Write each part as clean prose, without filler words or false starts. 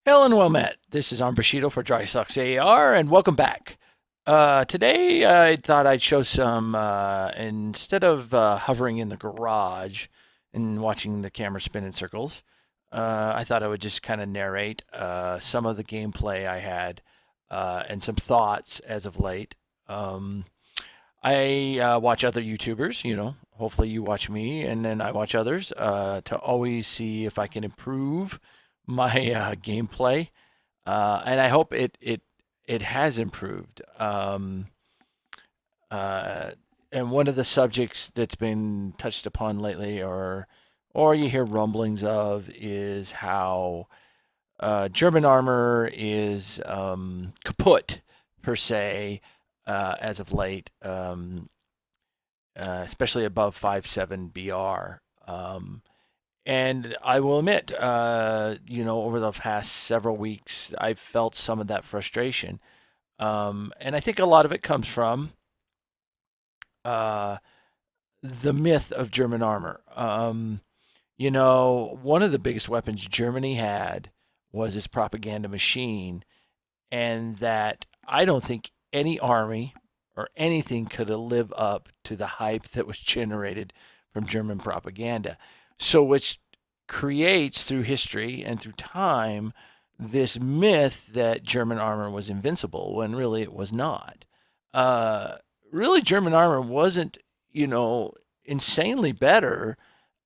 Hello and well met. This is Arm Bushido for Dry Socks AR, and welcome back. Today, I thought I'd show some, instead of hovering in the garage and watching the camera spin in circles, I thought I would just kind of narrate some of the gameplay I had and some thoughts as of late. I watch other YouTubers, hopefully you watch me, and then I watch others to always see if I can improve my gameplay, and I hope it has improved. Uh, and one of the subjects that's been touched upon lately, or you hear rumblings of, is how German armor is kaput per se as of late, especially above 5.7 BR. And I will admit, over the past several weeks, I've felt some of that frustration. And I think a lot of it comes from uh, the myth of German armor. One of the biggest weapons Germany had was its propaganda machine, and that I don't think any army or anything could live up to the hype that was generated from German propaganda. So, which creates through history and through time this myth that German armor was invincible when really it was not. Uh, really, German armor wasn't, insanely better,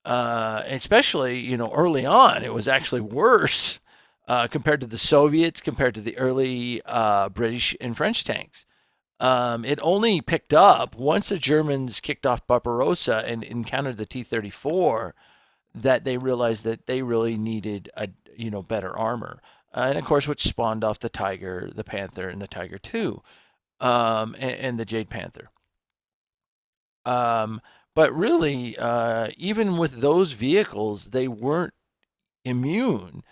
especially, early on. It was actually worse compared to the Soviets, compared to the early British and French tanks. It only picked up once the Germans kicked off Barbarossa and encountered the T-34 that they realized that they really needed a better armor, and of course, which spawned off the Tiger, the Panther, and the Tiger II, and the Jade Panther. Um, but really, even with those vehicles, they weren't immune.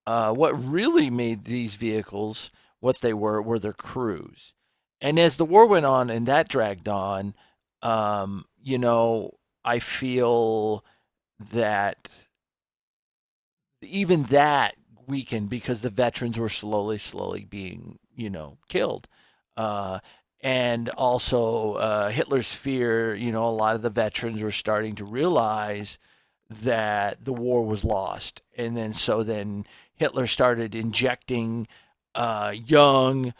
What really made these vehicles what they were their crews. And as the war went on and that dragged on, I feel that even that weakened because the veterans were slowly being, killed. Uh, and also Hitler's fear, a lot of the veterans were starting to realize that the war was lost. And then Hitler started injecting young,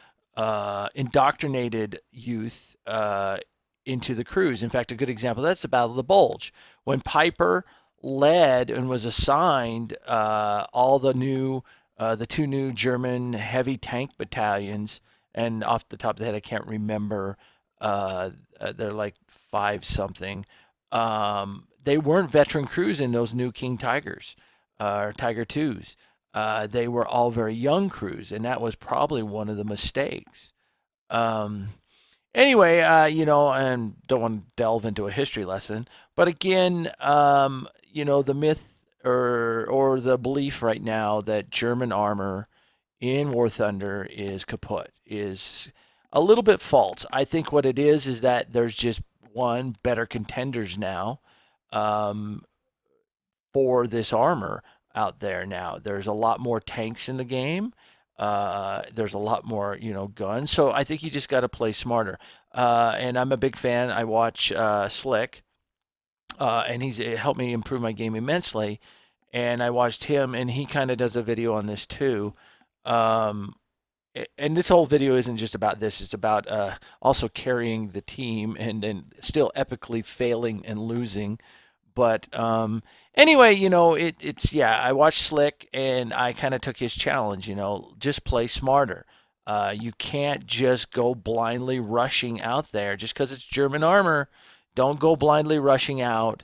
indoctrinated youth into the crews. In fact, a good example of that's the Battle of the Bulge. When Piper led and was assigned all the two new German heavy tank battalions, and off the top of the head, I can't remember. They're like five something. They weren't veteran crews in those new King Tigers or Tiger Twos. They were all very young crews, and that was probably one of the mistakes. Um, Anyway, and don't want to delve into a history lesson, but again, the myth or the belief right now that German armor in War Thunder is kaput is a little bit false. I think what it is that there's just one better contenders now um, for this armor out there now. There's a lot more tanks in the game. There's a lot more, guns. So I think you just got to play smarter. And I'm a big fan. I watch Slick, and he's helped me improve my game immensely. And I watched him, and he kind of does a video on this too. Um, and this whole video isn't just about this. It's about also carrying the team and still epically failing and losing. But anyway, it's yeah. I watched Slick, and I kind of took his challenge. Just play smarter. You can't just go blindly rushing out there just because it's German armor. Don't go blindly rushing out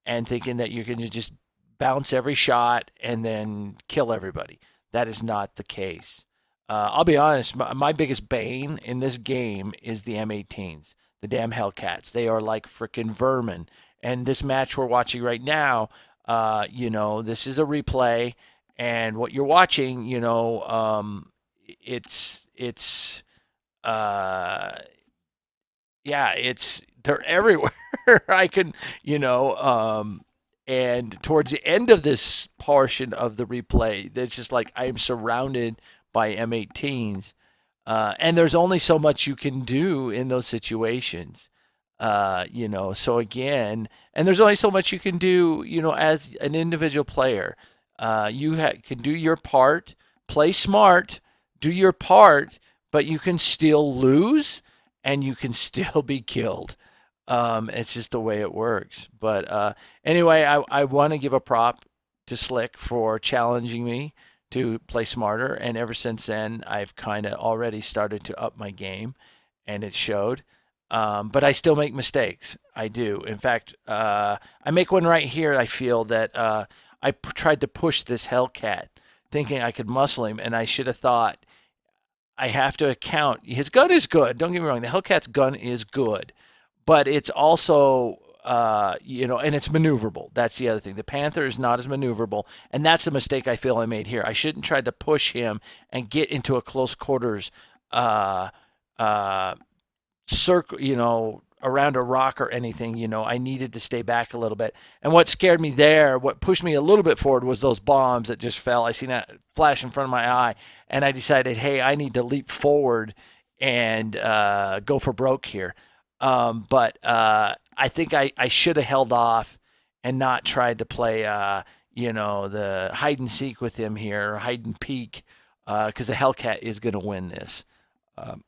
and thinking that you can just bounce every shot and then kill everybody. That is not the case. I'll be honest, my biggest bane in this game is the M18s, the damn Hellcats. They are like freaking vermin. And this match we're watching right now, this is a replay, and what you're watching, it's uh, yeah, they're everywhere. I can, you know, and towards the end of this portion of the replay, it's just like I am surrounded by M18s, and there's only so much you can do in those situations. So again, and there's only so much you can do, as an individual player. Can do your part, play smart, do your part, but you can still lose and you can still be killed. It's just the way it works. But anyway, I want to give a prop to Slick for challenging me to play smarter. And ever since then, I've kind of already started to up my game, and it showed. But I still make mistakes. I do. In fact, I make one right here. I feel that tried to push this Hellcat, thinking I could muscle him, and I should have thought I have to account. His gun is good. Don't get me wrong. The Hellcat's gun is good, but it's also and it's maneuverable. That's the other thing. The Panther is not as maneuverable, and that's the mistake I feel I made here. I shouldn't try to push him and get into a close quarters uh, uh, circle, around a rock or anything. I needed to stay back a little bit. And what scared me there, what pushed me a little bit forward, was those bombs that just fell. I seen that flash in front of my eye, and I decided, hey, I need to leap forward and go for broke here. But I think I should have held off and not tried to play, the hide and seek with him here, or hide and peek, because the Hellcat is going to win this. Um,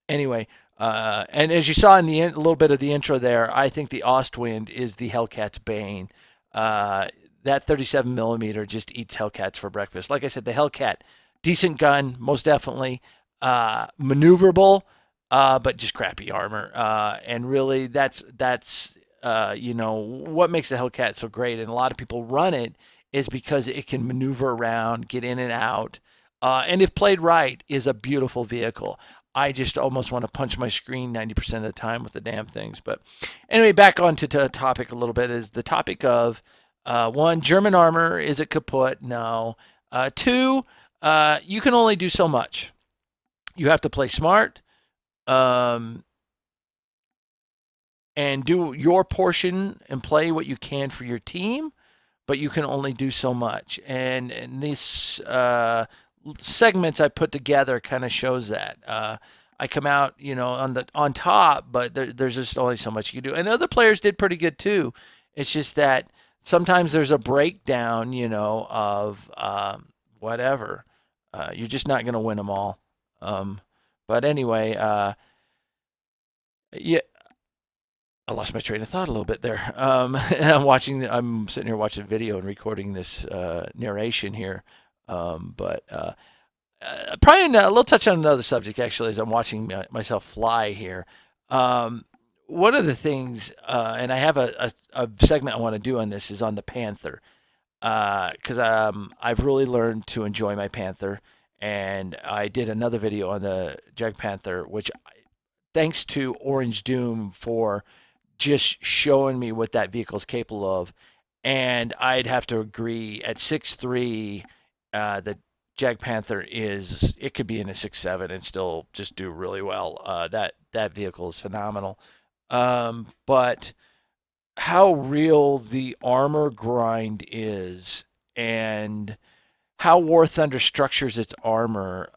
anyway, and as you saw in a little bit of the intro there, I think the Ostwind is the Hellcat's bane. That 37 millimeter just eats Hellcats for breakfast. Like I said, the Hellcat, decent gun, most definitely, maneuverable, but just crappy armor. And really, that's what makes the Hellcat so great. And a lot of people run it is because it can maneuver around, get in and out, and if played right, is a beautiful vehicle. I just almost want to punch my screen 90% of the time with the damn things. But anyway, back on to the topic a little bit, is the topic of one, German armor, is it kaput? No. Two, you can only do so much. You have to play smart, um, and do your portion and play what you can for your team, but you can only do so much. And these segments I put together kind of shows that. I come out, on top, but there's just only so much you can do. And other players did pretty good too. It's just that sometimes there's a breakdown, of whatever. You're just not going to win them all. But anyway, yeah, I lost my train of thought a little bit there. I'm sitting here watching a video and recording this narration here. But probably a little touch on another subject, actually, as I'm watching myself fly here. One of the things, and I have a segment I want to do on this, is on the Panther. Because I've really learned to enjoy my Panther. And I did another video on the Jag Panther, which, thanks to Orange Doom for just showing me what that vehicle is capable of. And I'd have to agree, at 6'3", the Jag Panther it could be in a 6'7" and still just do really well. That vehicle is phenomenal. But how real the armor grind is, and how War Thunder structures its armor,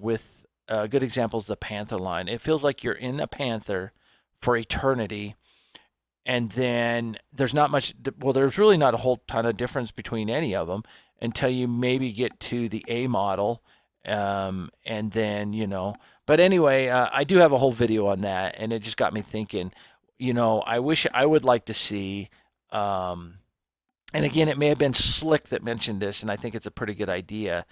with a good example is the Panther line. It feels like you're in a Panther for eternity, and then there's not much. Well, there's really not a whole ton of difference between any of them until you maybe get to the A model, and then But anyway, I do have a whole video on that, and it just got me thinking. I wish I would like to see. And again, it may have been Slick that mentioned this, and I think it's a pretty good idea.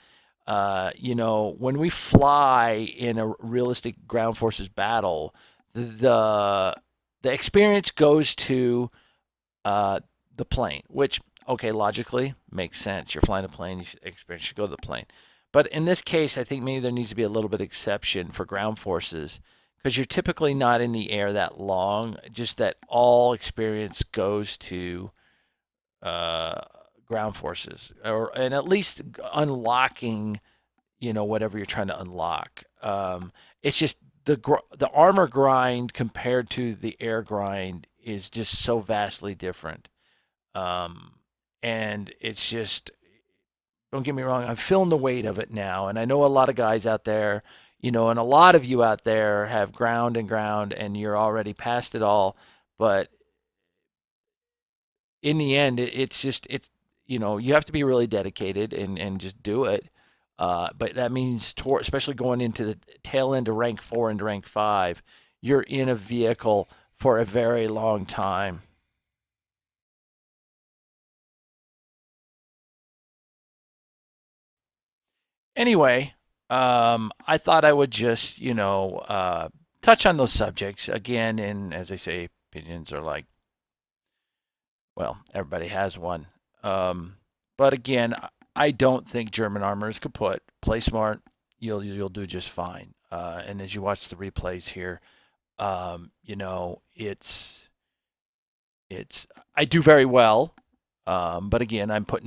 When we fly in a realistic ground forces battle, the experience goes to the plane, which, okay, logically makes sense. You're flying a plane, experience should go to the plane. But in this case, I think maybe there needs to be a little bit of exception for ground forces because you're typically not in the air that long. Just that all experience goes to uh, ground forces, and at least unlocking, whatever you're trying to unlock. It's just the armor grind compared to the air grind is just so vastly different. Um, and it's just, don't get me wrong, I'm feeling the weight of it now, and I know a lot of guys out there, and a lot of you out there have ground and ground, and you're already past it all. But in the end, it's just you have to be really dedicated and just do it. But that means, especially going into the tail end of rank 4 and rank 5, you're in a vehicle for a very long time. Anyway, I thought I would just, touch on those subjects again. And as I say, opinions are like, well, everybody has one. Um, but again, I don't think German armor is kaput. Play smart, you'll do just fine. And as you watch the replays here, it's I do very well, but again, I'm put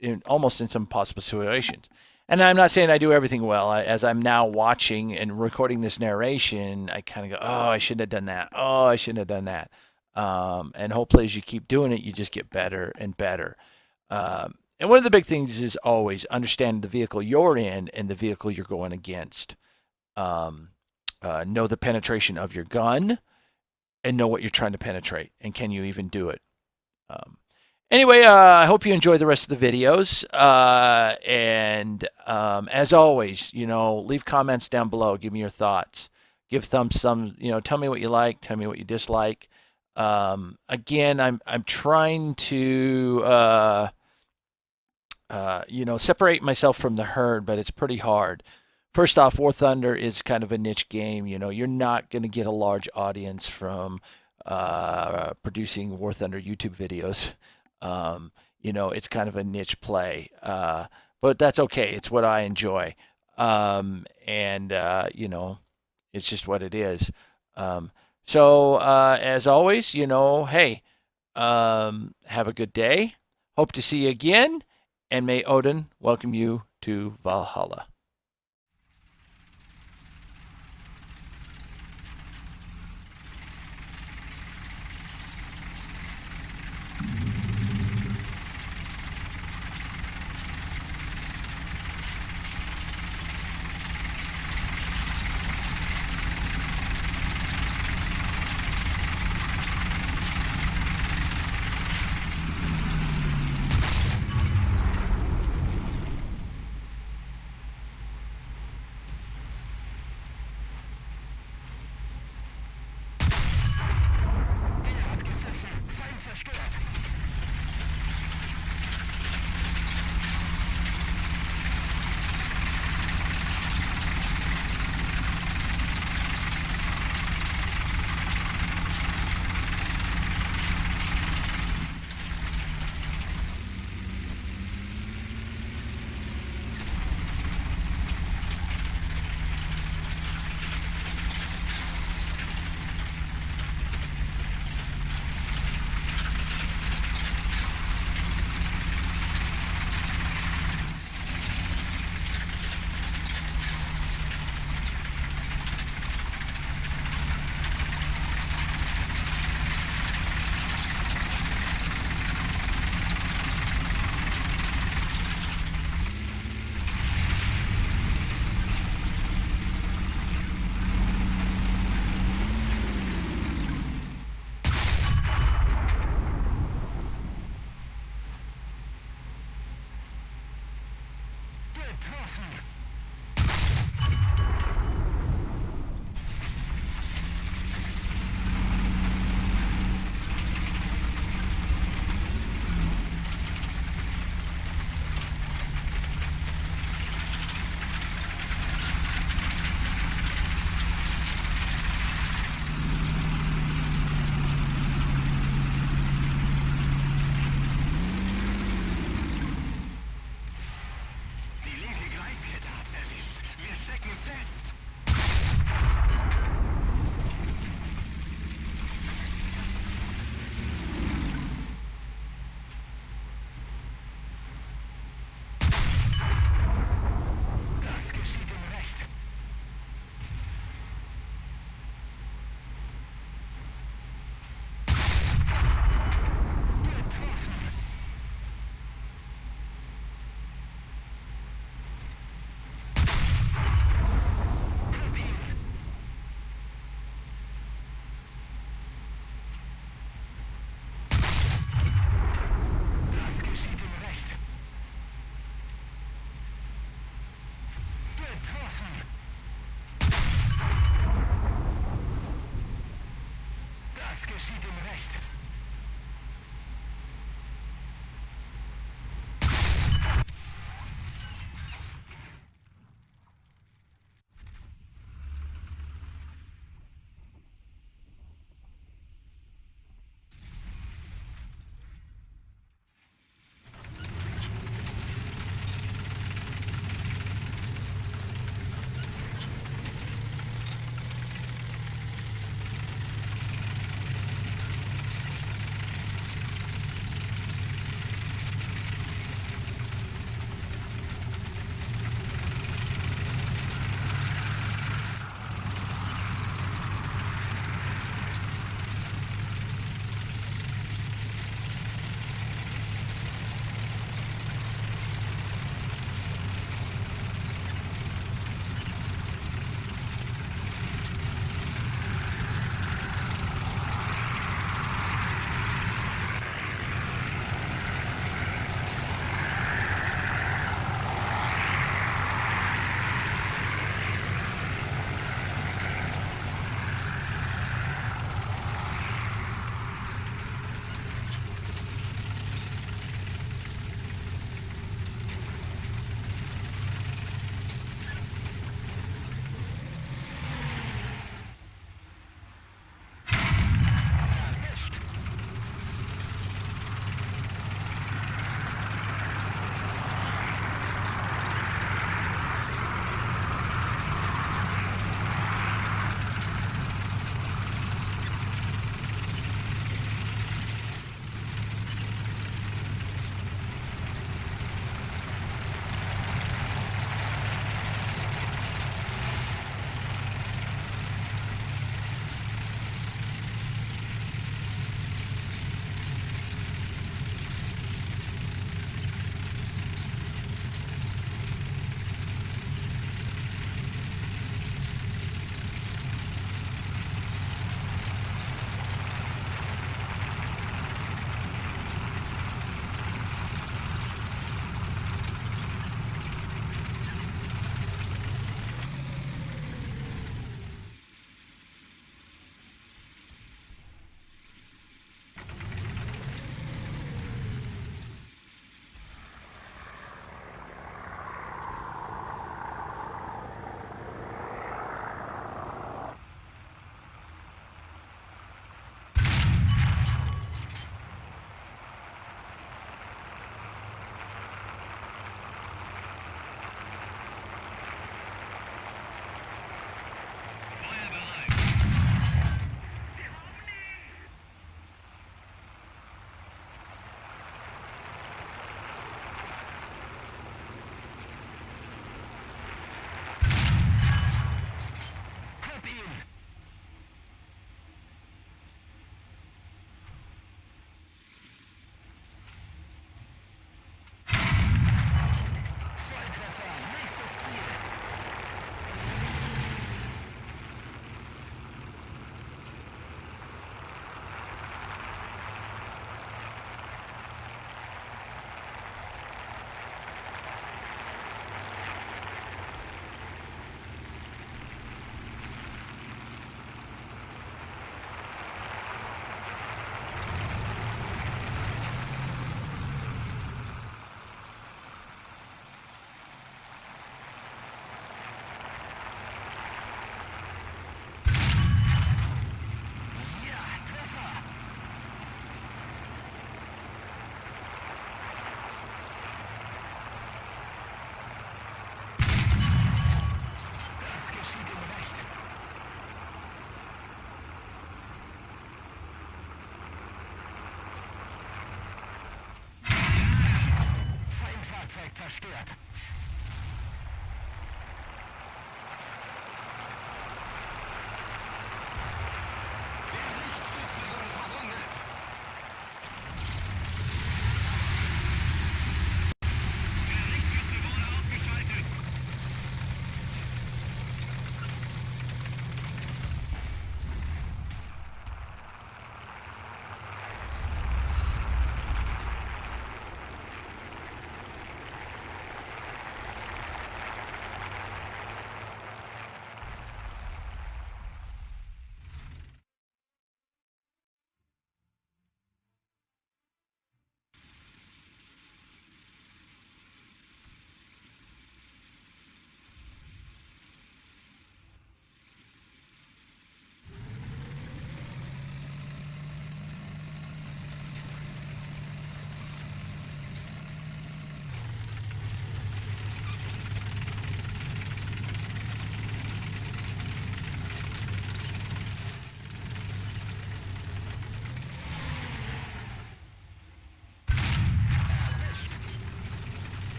in almost in some possible situations. And I'm not saying I do everything well. As I'm now watching and recording this narration, I kind of go, "Oh, I shouldn't have done that. Oh, I shouldn't have done that." And hopefully, as you keep doing it, you just get better and better. And one of the big things is always understand the vehicle you're in and the vehicle you're going against. Um, know the penetration of your gun and know what you're trying to penetrate, and can you even do it. Um, anyway, I hope you enjoy the rest of the videos. And as always, leave comments down below. Give me your thoughts. Give thumbs some. Tell me what you like. Tell me what you dislike. Again, I'm trying to separate myself from the herd, but it's pretty hard. First off, War Thunder is kind of a niche game. You're not going to get a large audience from producing War Thunder YouTube videos. It's kind of a niche play, but that's okay. It's what I enjoy, and it's just what it is. So as always, hey, have a good day. Hope to see you again, and may Odin welcome you to Valhalla. zerstört.